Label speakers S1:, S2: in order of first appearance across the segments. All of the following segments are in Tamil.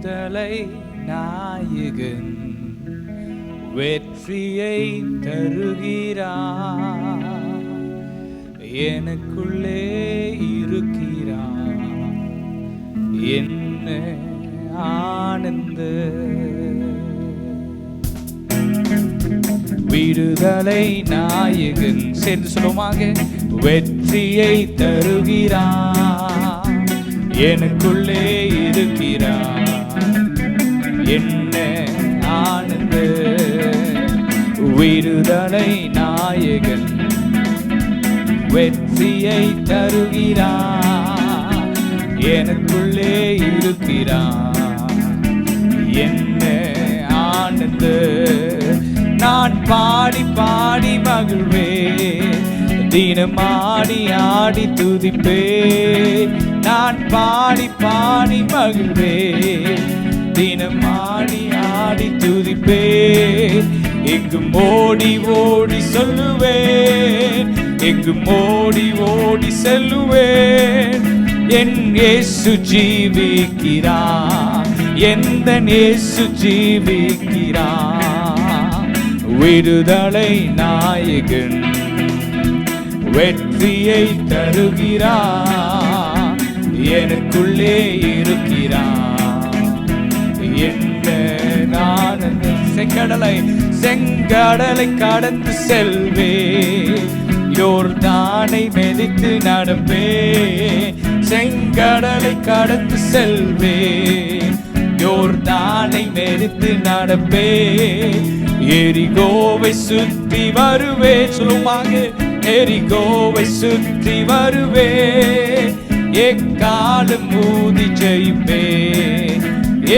S1: விடுதலை நாயகன் வெற்றியை தருகிறார், எனக்குள்ளே இருக்கிறார், என்ன ஆனந்த விடுதலை நாயகன். சேர்ந்து சொல்லுவாங்க. வெற்றியை தருகிறார், எனக்குள்ளே இருக்கிறார், என்ன ஆனந்த விடுதலை நாயகன் வெற்றியை தருகிறார், எனக்குள்ளே இருக்கிறார், என்ன ஆனந்த. நான் பாடி பாடி மகிழ்வேன், தினம் ஆடி ஆடி துதிப்பேன். நான் பாடி பாடி மகிழ்வேன், தினம் ஆடி ஆடி துதிப்பேன். எங்கும் ஓடி ஓடி சொல்லுவேன், எங்கும் ஓடி ஓடி செல்லுவேன். என் இயேசு ஜீவிக்கிறார், எந்த இயேசு ஜீவிக்கிறார். விடுதலை நாயகன் வெற்றியை தருகிறார், எனக்குள்ளே இருக்கிறார், என்ன ஆனந்த. செங்கடலை கடந்து செல்வேன், யோர்தானை மிதித்து நடப்பேன். செங்கடலை கடந்து செல்வேன், யோர்தானை மிதித்து நடப்பேன். எரிகோவை சுற்றி வருவேன். சொல்லுவாங்க. எரிகோவை சுற்றி வருவேன், எக்காலும் ஊதி ஜெயிப்பேன்,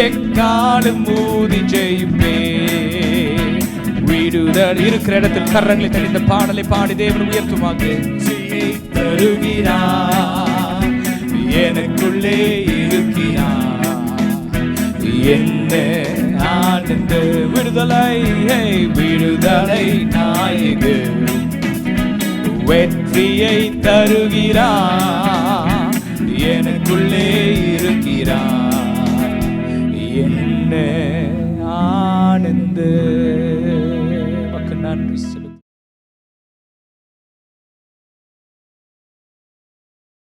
S1: எக்காலும் ஊதி ஜெயிப்பேன். விடுதல் இருக்கிற இடத்தில் கரங்களை தள்ளி இந்த பாடலை பாடி தேவன் உயர்த்துவாங்க. தருகிறார், எனக்குள்ளே இருக்கிறார், என்ன ஆனந்த விடுதலை. விடுதலை நாயகன் வெற்றியை தருகிறார், எனக்குள்ளே இருக்கிறார், என்ன ஆனந்த. மக்கள் நன்றி.